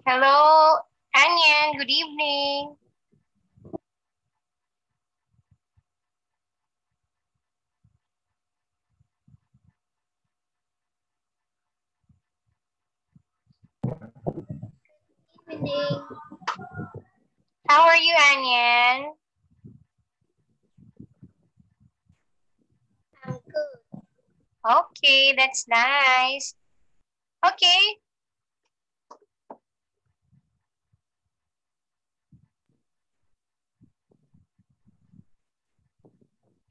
Hello, Anyan. Good evening. Evening. How are you, Anyan? I'm good. Okay, that's nice. Okay.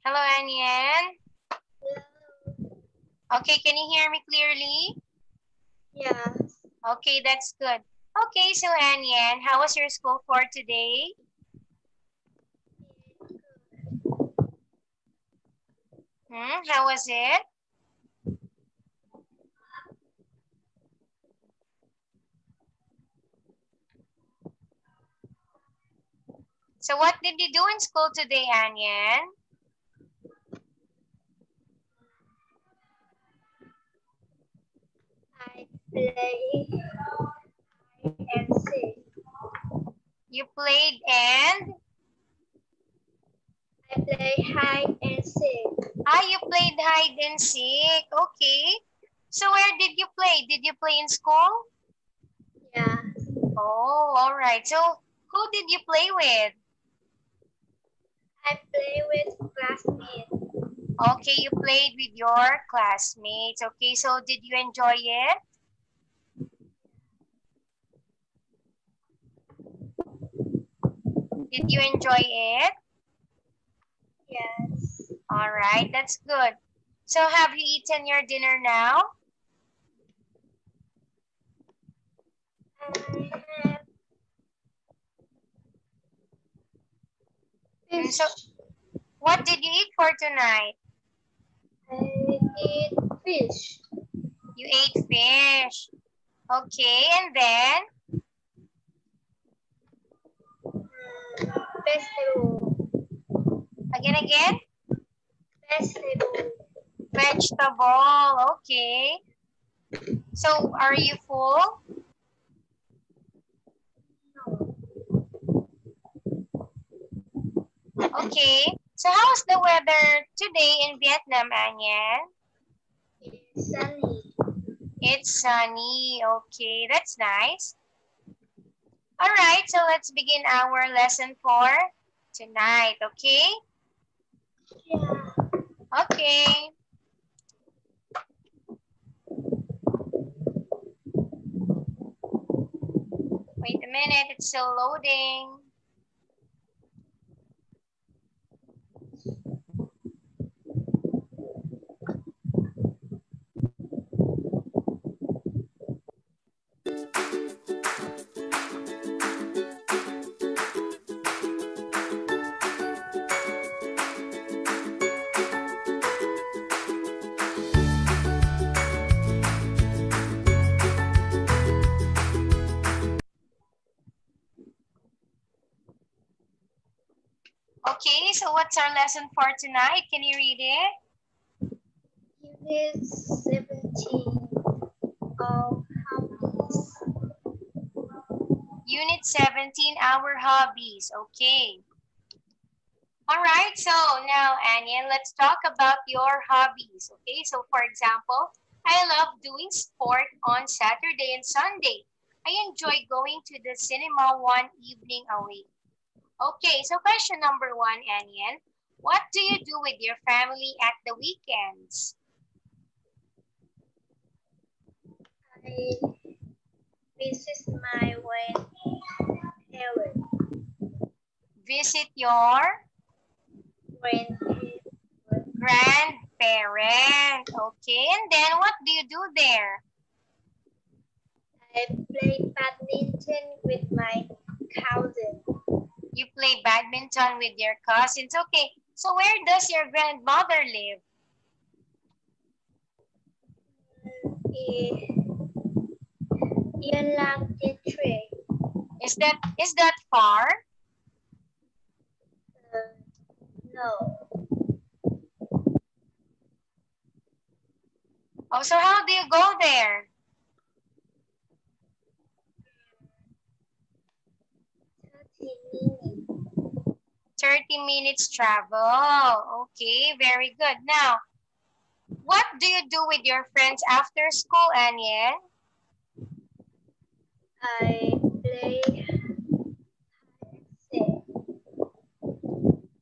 Hello, Anyan. Hello. Okay, can you hear me clearly? Yeah. Okay, that's good. Okay, so Anyan, how was your school for today? How was it? So what did you do in school today, Anyan? I play and sing. You played and? I play hide and seek. You played hide and seek. Okay. So where did you play? Did you play in school? Yeah. Oh, all right. So who did you play with? I play with classmates. Okay, you played with your classmates. Okay, so did you enjoy it? Did you enjoy it? Yes. All right, that's good. So have you eaten your dinner now? I have fish. So what did you eat for tonight? I eat fish. You ate fish. Okay, and then? Vegetable. Again? Vegetable. Vegetable. Okay. So are you full? No. Okay. So how's the weather today in Vietnam, Anyan? It's sunny. It's sunny. Okay, that's nice. All right, so let's begin our lesson for tonight, okay? Yeah. Okay. Wait a minute, it's still loading. Okay, so what's our lesson for tonight? Can you read it? Unit 17 of hobbies. Unit 17, our hobbies. Okay. All right, so now, Anya, let's talk about your hobbies. Okay, so for example, I love doing sport on Saturday and Sunday. I enjoy going to the cinema one evening a week. Okay, so question number one, Anyan. What do you do with your family at the weekends? I visit my grandparents. Visit your Grandparents. grandparent. Okay, and then what do you do there? I play badminton with my cousin. You play badminton with your cousins. Okay, so where does your grandmother live? Ian Tree. Is that far? No. Oh, so how do you go there? 30 minutes travel. Okay, very good. Now, what do you do with your friends after school, Aniel? I play hide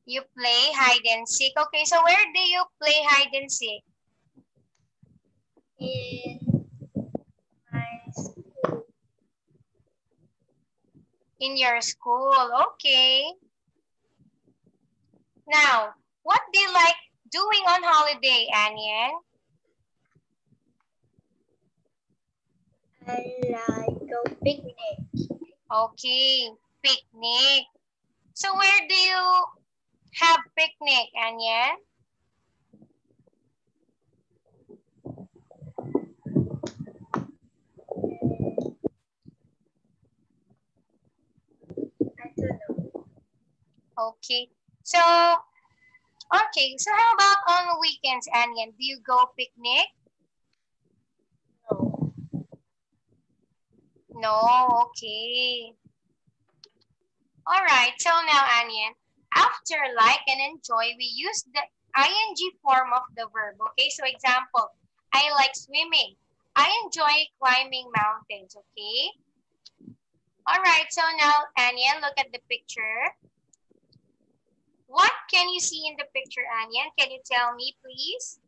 You play hide and seek. Okay, so where do you play hide and seek? in my school. In your school. Okay. Now, what do you like doing on holiday, Aniel? I like go picnic Okay, picnic. So where do you have picnic, Aniel? I don't know. Okay. So, okay. So how about on weekends, Aniel? Do you go picnic? No. No, okay. All right. So now, Aniel, after like and enjoy, we use the ing form of the verb. Okay. So example, I like swimming. I enjoy climbing mountains. Okay. All right. So now, Aniel, look at the picture. What can you see in the picture, Aniel? Can you tell me, please?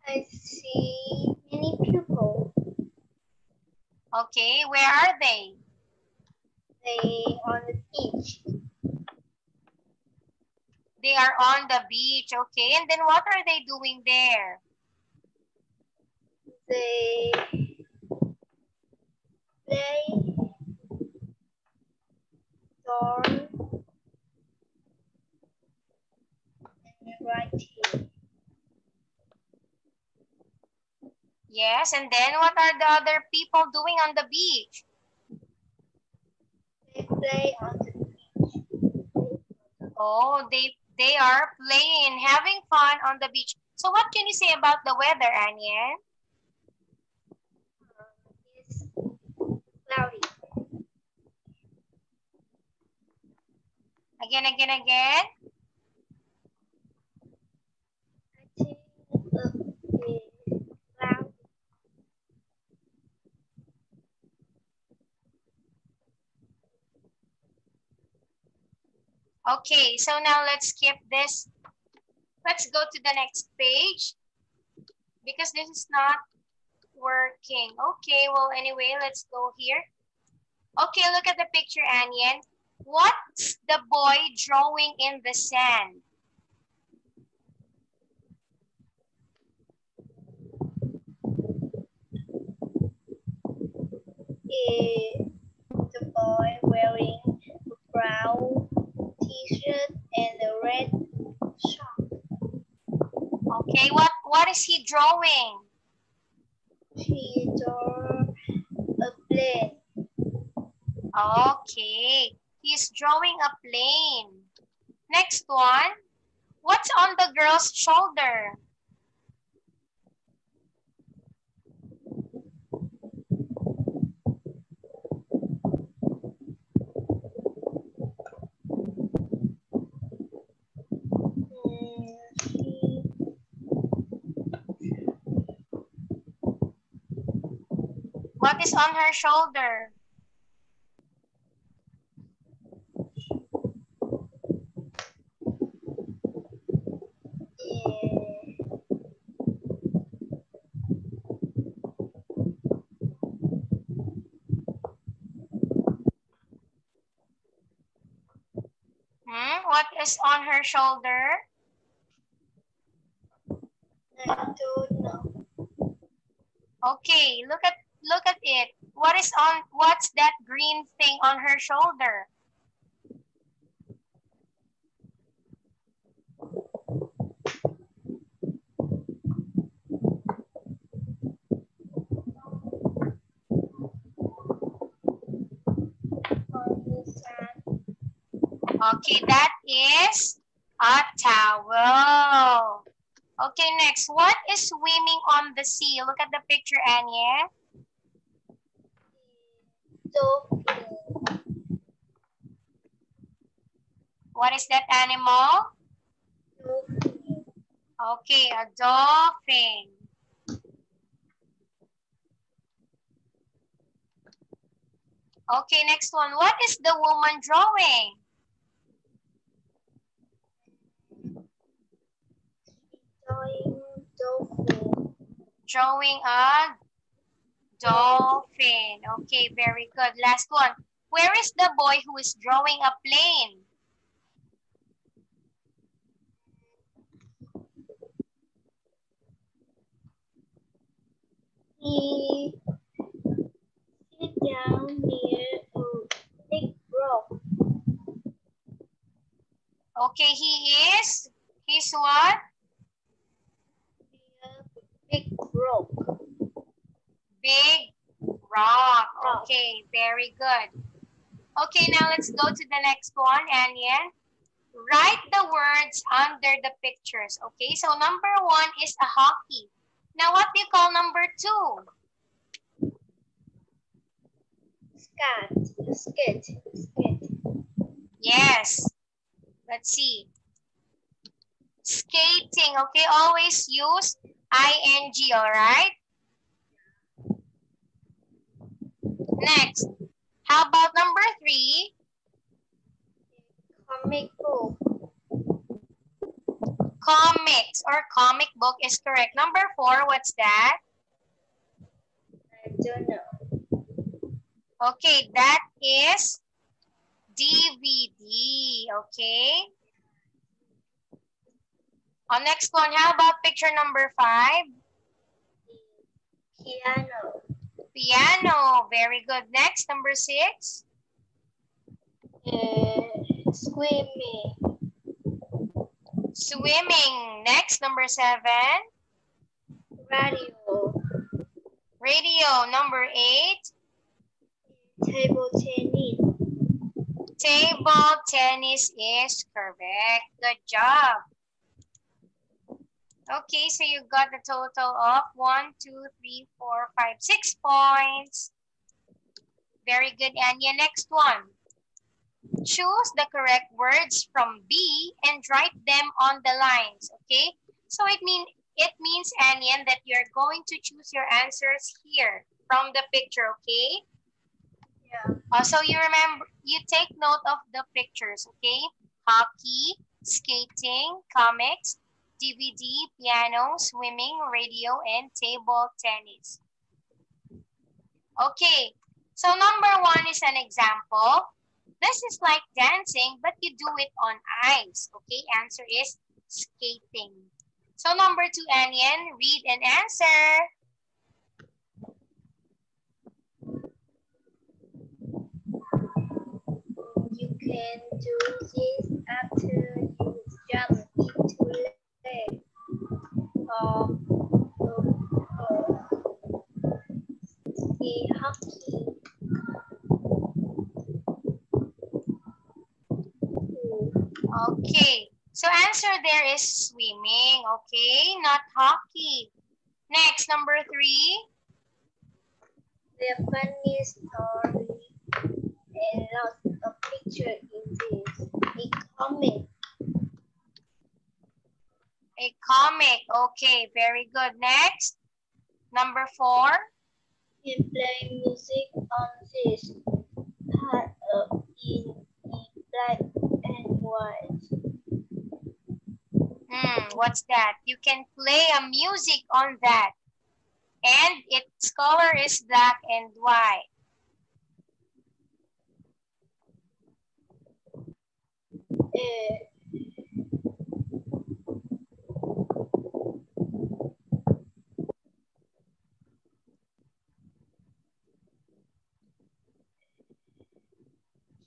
I see many people. Okay, where are they? They on the beach. They are on the beach, okay. And then what are they doing there? They play door and writing. Yes, and then what are the other people doing on the beach? They play on the beach. Oh, they are playing, having fun on the beach. So what can you say about the weather, Aniel? It's cloudy. Again. I think it's cloudy. Okay, so now let's skip this. Let's go to the next page because this is not working. Okay, well, anyway, let's go here. Okay, look at the picture, Aniel. What's the boy drawing in the sand? The boy wearing a brown t-shirt and a red short. Okay, what is he drawing? He drew a plane. Okay, he's drawing a plane. Next one, what's on the girl's shoulder? What is on her shoulder? What is on her shoulder? I don't know. Okay, look at it. What's that green thing on her shoulder? Okay, that is a towel. Okay, next. What is swimming on the sea? Look at the picture, Anya. Dolphin. What is that animal? Dolphin. Okay, a dolphin. Okay, next one. What is the woman drawing? Drawing dolphin. Drawing a dolphin. Okay, very good. Last one. Where is the boy who is drawing a plane? He sit down near a big rock. Okay, he's what? Near big rock. Big rock. Okay, very good. Okay, now let's go to the next one, Anyan. Write the words under the pictures. Okay, so number 1 is a hockey. Now, what do you call number 2? Skate. Yes. Let's see. Skating. Okay, always use ing, all right? Next. How about number 3? Comic book. Comics or comic book is correct. Number 4, what's that? I don't know. Okay, that is DVD. Okay. Next one, how about picture number 5? Piano. Piano. Very good. Next, number 6? Swimming. Swimming. Next, number 7? Radio. Radio. Number 8? Table tennis. Table tennis is correct. Good job. Okay, so you got a total of 1, 2, 3, 4, 5, 6 points. Very good, Anya. Next one. Choose the correct words from B and write them on the lines, okay? So it means, Anya, that you're going to choose your answers here from the picture, okay? Yeah. Also, you take note of the pictures, okay? Hockey, skating, comics, DVD, piano, swimming, radio, and table tennis. Okay, so number 1 is an example. This is like dancing, but you do it on ice. Okay, answer is skating. So number 2, Anyan, read and answer. You can do this after you jump into lake or ski hockey. Okay, so answer there is swimming, okay, not hockey. Next, number 3. The funny story and lots of picture in this. A comic. A comic, okay, very good. Next, number 4. You play music on this part in black and white. What's that? You can play a music on that. And its color is black and white.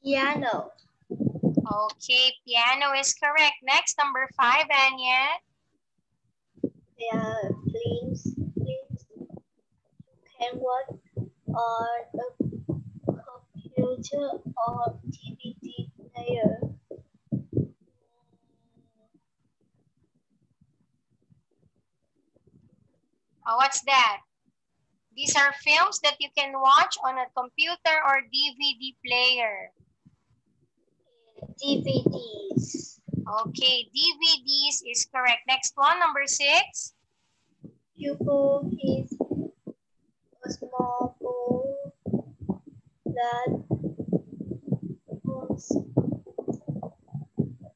Piano. Okay, piano is correct. Next, number 5, Anya. There are films you can watch on a computer or DVD player. What's that? These are films that you can watch on a computer or DVD player. DVDs. Okay, DVDs is correct. Next one, number 6. Pupil is a small ball that moves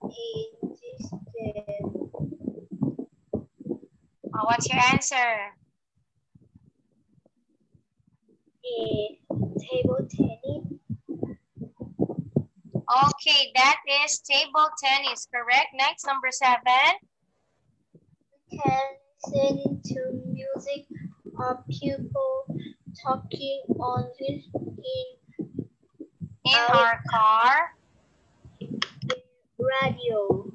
in distance. What's your answer? A table tennis. Okay, that is table tennis, correct. Next, number 7. We can listen to music or people talking on this In our car. radio.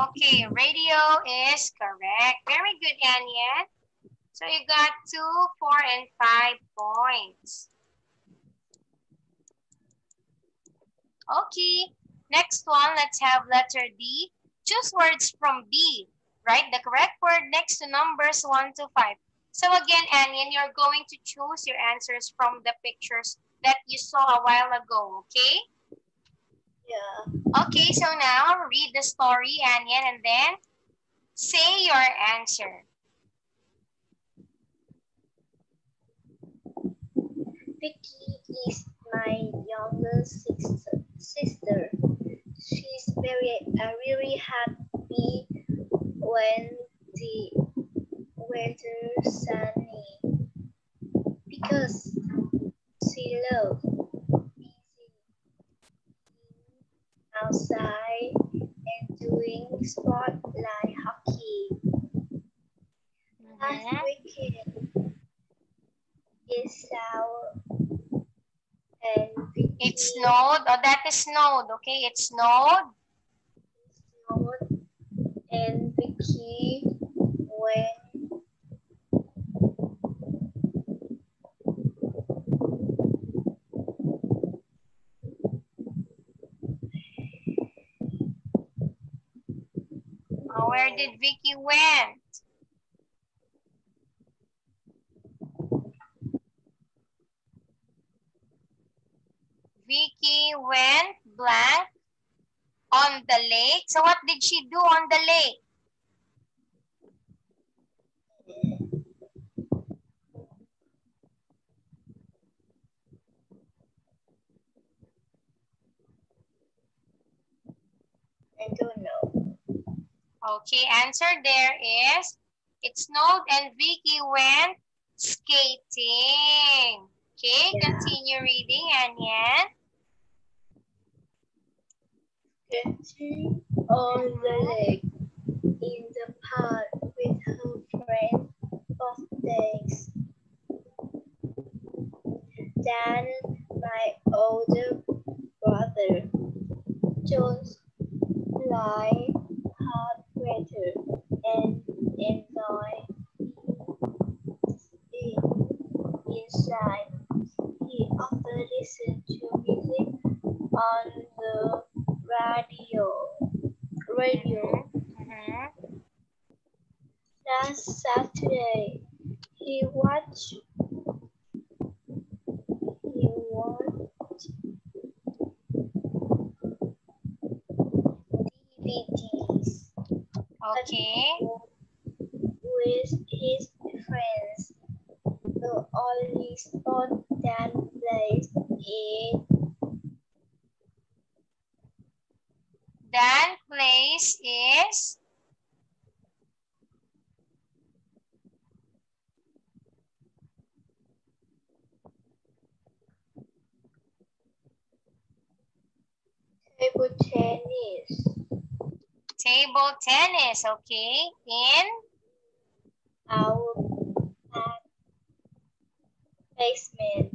Okay, radio is correct. Very good, Anian. So you got 2, 4, and 5 points. Okay, next one, let's have letter D. Choose words from B. Write the correct word next to numbers 1 to 5. So again, Anian, you're going to choose your answers from the pictures that you saw a while ago, okay? Yeah. Okay, so now read the story, Anian, and then say your answer. Vicky is my younger sister. She's really happy when the weather's sunny because she loves being outside and doing sport like hockey. Last weekend it snowed and Vicky It snowed. Oh, that is snowed. Okay, it snowed. And Vicky went Where did Vicky went? Vicky went blank on the lake. So what did she do on the lake? I don't know. Okay, answer there is it snowed and Vicky went skating. Okay, Yeah. continue reading, Anian. Skating on the lake in the park with her friend both days. Dan, my older brother, chose light hard weather and enjoy being inside. He often listened to music on the radio. Last Saturday, he watched DVDs. Okay. With his friends. The only sport Dan plays is Dan plays is table tennis. table tennis. Okay, in Our basement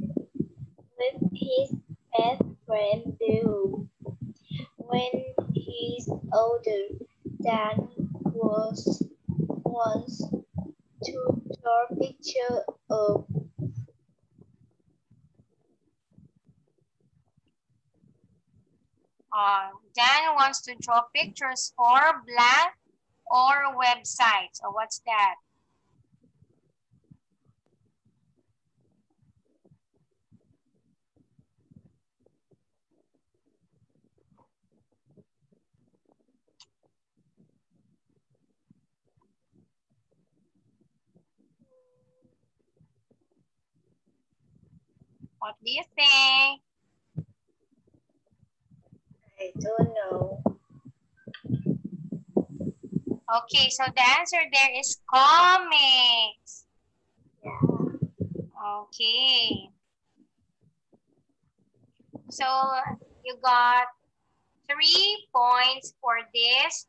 with his best friend Bill. When he's older, Dan wants to draw picture of Dan wants to draw pictures for blank or website. So what's that? What do you think? I don't know. Okay, so the answer there is comics. Yeah. Okay. So you got 3 points for this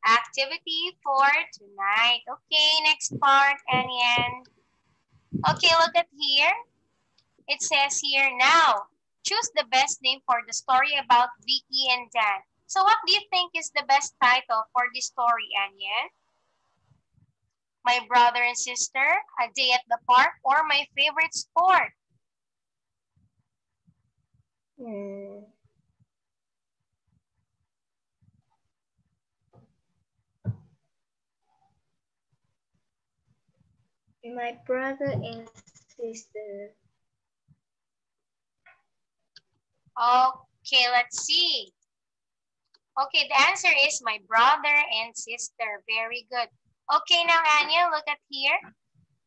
activity for tonight. Okay, next part, Anyan. Okay, look at here. It says here now, choose the best name for the story about Vicky and Dan. So what do you think is the best title for this story, Anyan? My brother and sister, a day at the park, or my favorite sport? My brother and sister. Okay, let's see. Okay, the answer is my brother and sister. Very good. Okay, now Anya, look at here.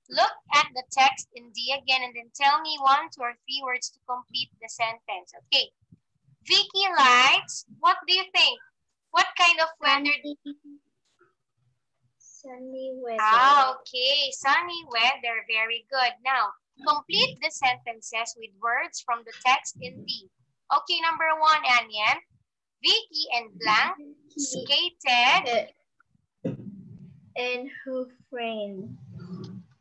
Look at the text in D again and then tell me 1, 2, or 3 words to complete the sentence. Okay. Vicky likes, what do you think? What kind of weather? Sunny weather. Ah, okay. Sunny weather. Very good. Now, complete the sentences with words from the text in D. Okay, number 1, Anyan. Vicky and Blanc skated. And her friend.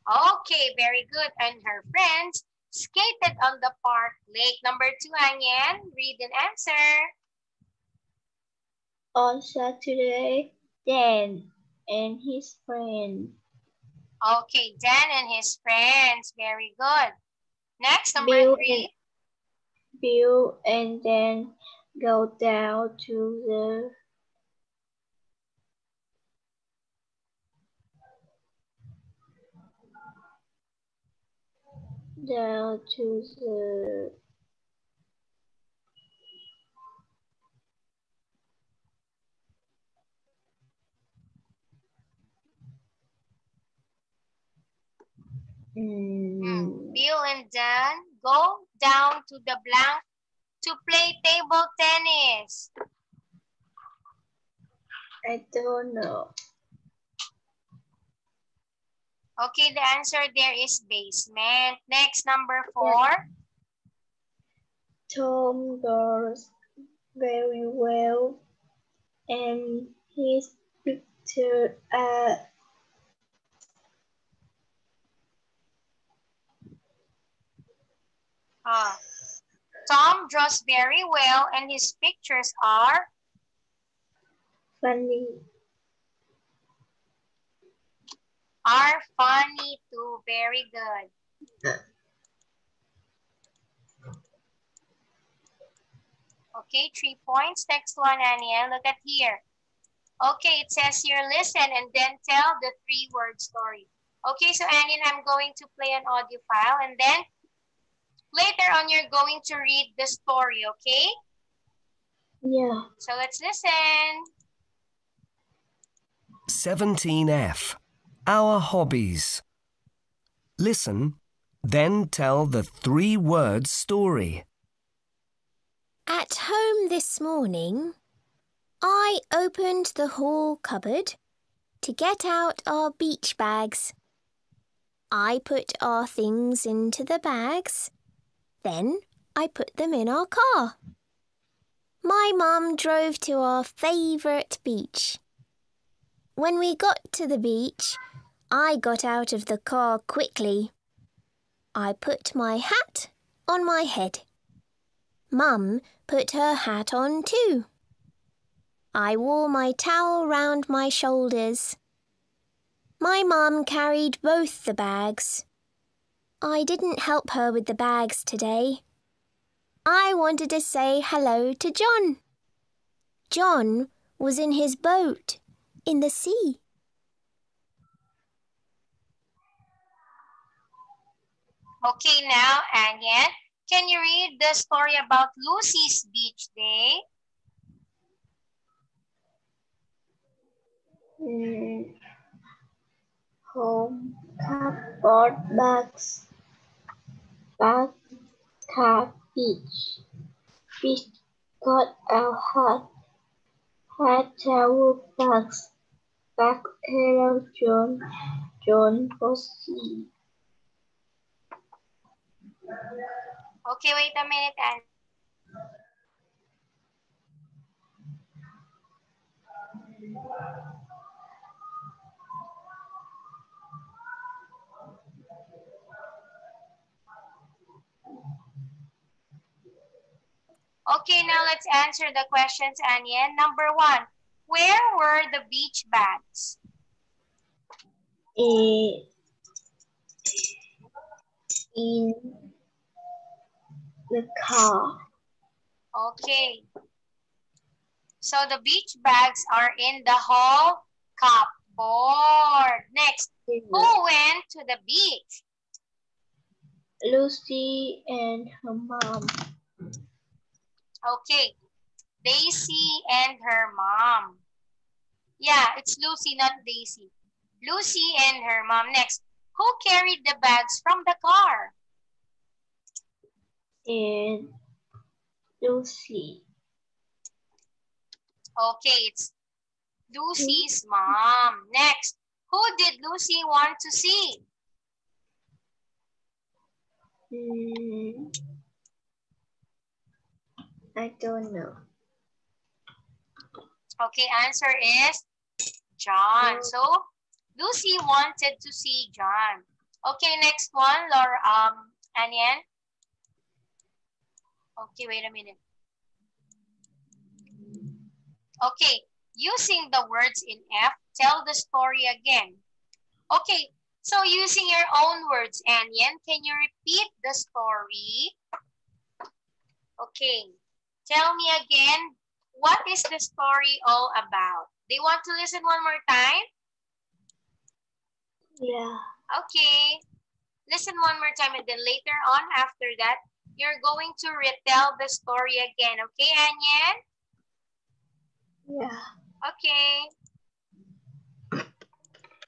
Okay, very good. And her friends skated on the park lake. Number 2, Anyan. Read and answer. On Saturday, Dan and his friend. Okay, Dan and his friends. Very good. Next, number 3. Bill and Dan go down to the Bill and Dan go down to the Blanc to play table tennis. I don't know. Okay, the answer there is basement. Next, number 4. Tom does very well and his picture Tom draws very well and his pictures are funny. Are funny too. Very good. Okay, 3 points. Next one, Ania. Look at here. Okay, it says here, listen and then tell the 3-word story. Okay, so Anian, I'm going to play an audio file and then later on you're going to read the story, okay? Yeah. So let's listen. 17F. Our hobbies. Listen, then tell the 3-word story. At home this morning, I opened the hall cupboard to get out our beach bags. I put our things into the bags, then I put them in our car. My mum drove to our favourite beach. When we got to the beach, I got out of the car quickly. I put my hat on my head. Mum put her hat on too. I wore my towel round my shoulders. My mum carried both the bags. I didn't help her with the bags today. I wanted to say hello to John. John was in his boat in the sea. Okay, now, Anian, can you read the story about Lucy's beach day? Home cupboard bags car beach. Beach got our hat towel bags. Back hello John. John Bossy. Okay, wait a minute, Anne. Okay, now let's answer the questions, Anyen. Number 1, where were the beach bags? In the car. Okay. So the beach bags are in the whole cupboard. Next, who went to the beach? Lucy and her mom. Okay. Daisy and her mom. Yeah, it's Lucy, not Daisy. Lucy and her mom. Next, who carried the bags from the car? And Lucy. Okay, it's Lucy's mom. Next, who did Lucy want to see? I don't know. Okay, answer is John. So, Lucy wanted to see John. Okay, next one, Laura, Anyan. Okay, wait a minute. Okay, using the words in F, tell the story again. Okay, so using your own words, Anyan, can you repeat the story? Okay, tell me again, what is the story all about? Do you want to listen one more time? Yeah. Okay, listen one more time and then later on after that, you're going to retell the story again. Okay, Anyan? Yeah. Okay.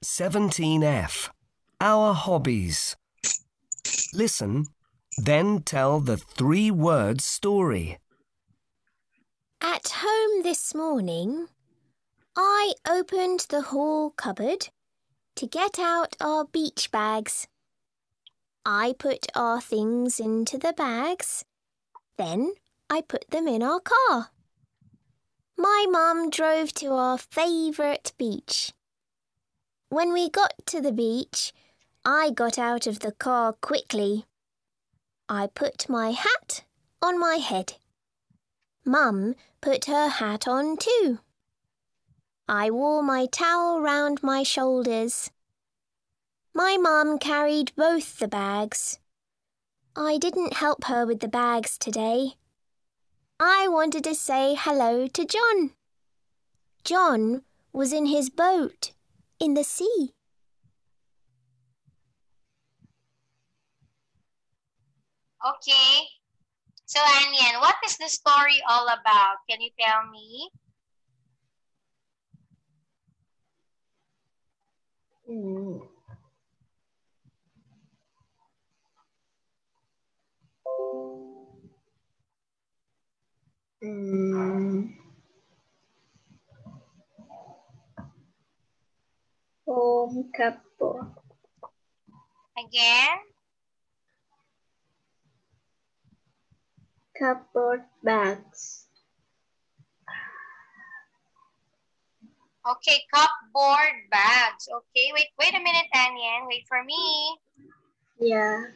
17F. Our hobbies. Listen, then tell the 3-word story. At home this morning, I opened the hall cupboard to get out our beach bags. I put our things into the bags, then I put them in our car. My mum drove to our favourite beach. When we got to the beach, I got out of the car quickly. I put my hat on my head. Mum put her hat on too. I wore my towel round my shoulders. My mum carried both the bags. I didn't help her with the bags today. I wanted to say hello to John. John was in his boat in the sea. Okay. So, Anyan, what is the story all about? Can you tell me? Home cupboard. Again? Cupboard bags. Okay, cupboard bags. Okay, wait a minute, Anyan. Wait for me. Yeah.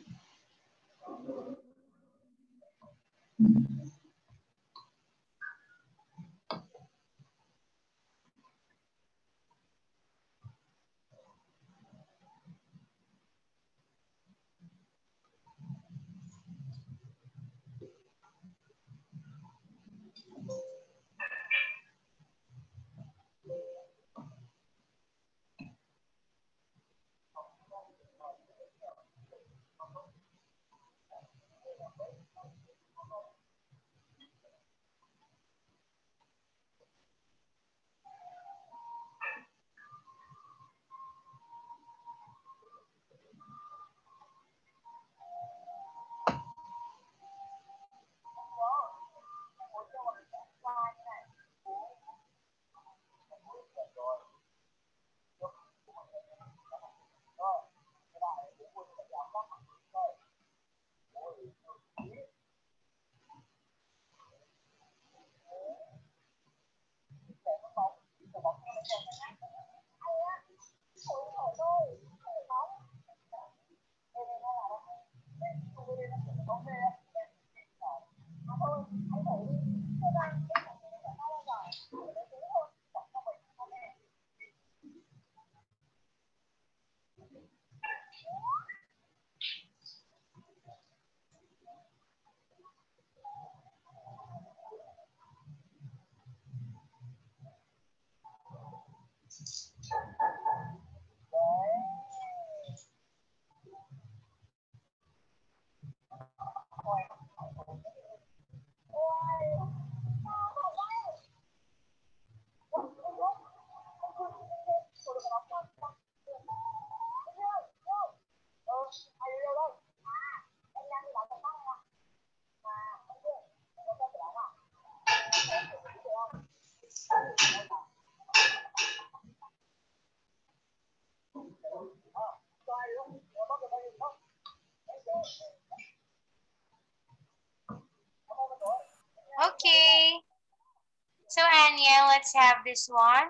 let's have this one.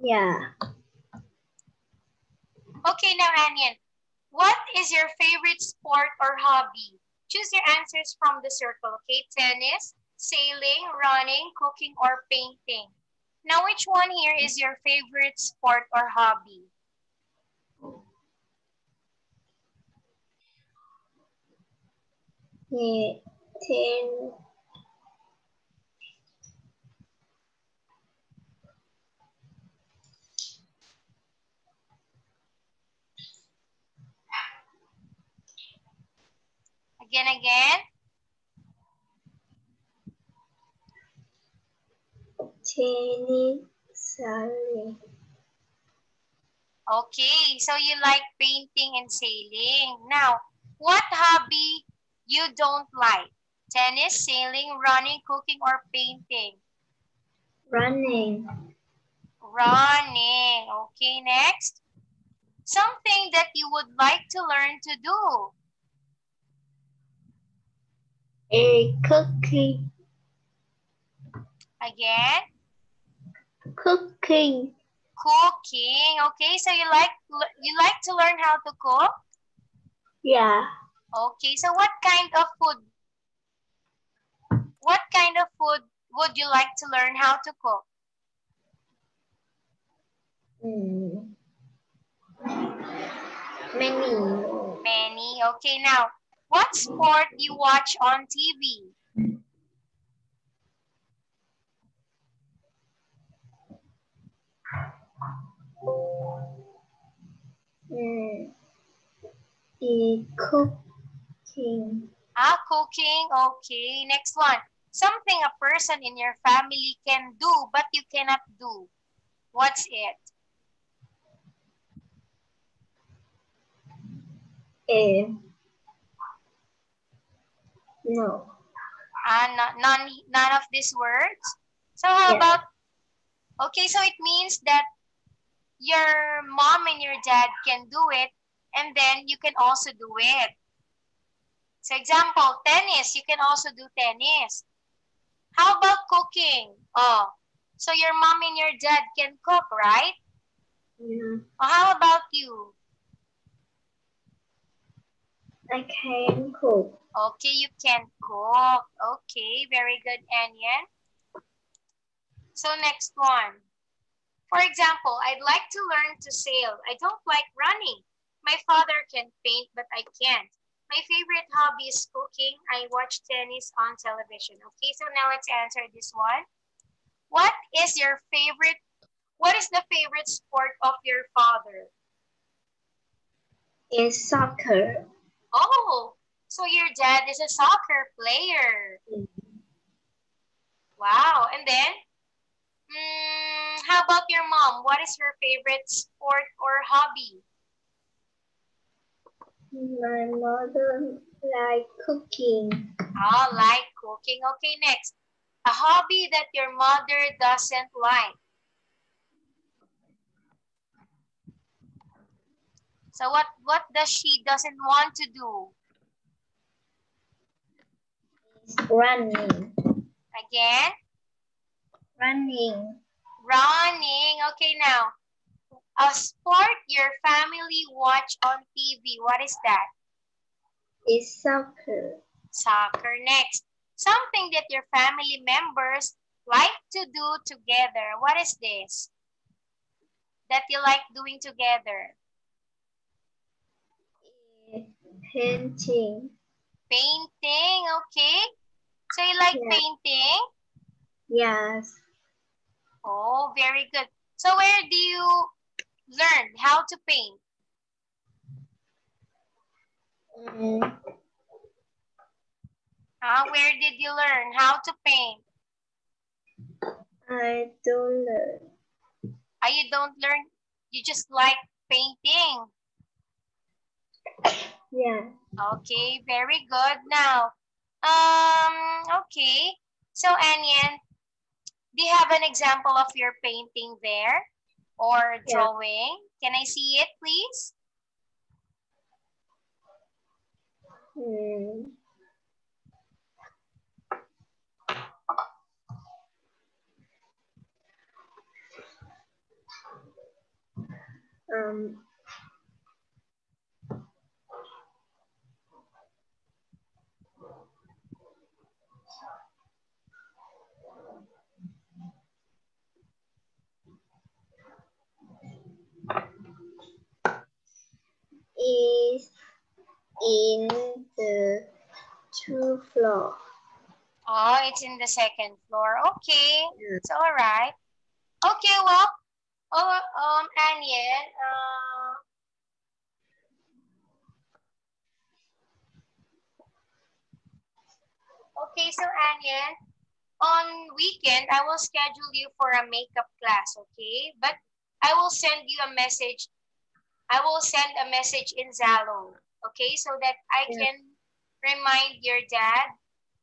Yeah. Okay, now Anyan, what is your favorite sport or hobby? Choose your answers from the circle, okay? Tennis, sailing, running, cooking, or painting. Now, which one here is your favorite sport or hobby? Yeah. 10. Again. Tennis, sailing. Okay, so you like painting and sailing. Now, what hobby you don't like? Tennis, sailing, running, cooking, or painting? Running. Running. Okay, next. Something that you would like to learn to do. Cooking. Again, Cooking. cooking. Okay, so you like to learn how to cook? Yeah. Okay, so what kind of food would you like to learn how to cook? Many. Many. Okay, now, what sport you watch on TV? Cooking. Cooking. Okay, next one. Something a person in your family can do but you cannot do. What's it? No. None of these words. So how Yeah. about, okay, so it means that your mom and your dad can do it and then you can also do it. So example, tennis, you can also do tennis. How about cooking? Oh, so your mom and your dad can cook, right? Yeah. How about you? I can cook. Okay, you can cook. Okay, very good, Anyan. So next one. For example, I'd like to learn to sail. I don't like running. My father can paint, but I can't. My favorite hobby is cooking. I watch tennis on television. Okay, so now let's answer this one. What is the favorite sport of your father? Is soccer. Oh, so your dad is a soccer player. Wow, and then, how about your mom? What is her favorite sport or hobby? My mother like cooking. Oh, like cooking. Okay, next. A hobby that your mother doesn't like. So what does she doesn't want to do? Running. Again? Running. Running. Okay, now. A sport your family watch on TV. What is that? Is soccer. Soccer. Next. Something that your family members like to do together. What is this? That you like doing together? Painting. Painting. Okay. So you like painting? Yes. Oh, very good. So where do you learn how to paint? Where did you learn how to paint? I don't learn. You don't learn, you just like painting. Yeah. Okay, very good. Now, okay. So Anyan, do you have an example of your painting there or drawing? Can I see it, please? Is in the 2nd floor. Oh, it's in the 2nd floor. Okay, it's all right. Okay, well, Anyan, okay, so Anyan, on weekend, I will schedule you for a makeup class, okay? But I will send you a message. I will send a message in Zalo, okay? So that I can remind your dad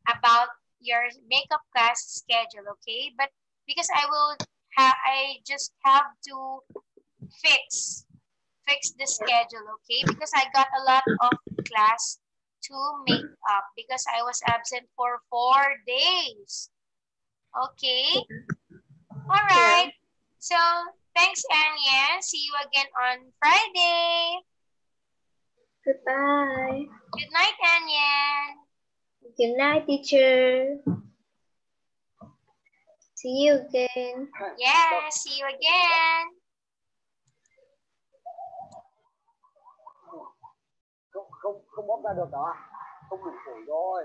about your makeup class schedule, okay? But because I just have to fix the schedule, okay? Because I got a lot of class to make up because I was absent for 4 days. Okay? All right. So, thanks, Anya. See you again on Friday. Goodbye. Good night, Anya. Good night, teacher. See you again. Yeah, see you again. Không bóp ra được đó, không đủ phổi rồi.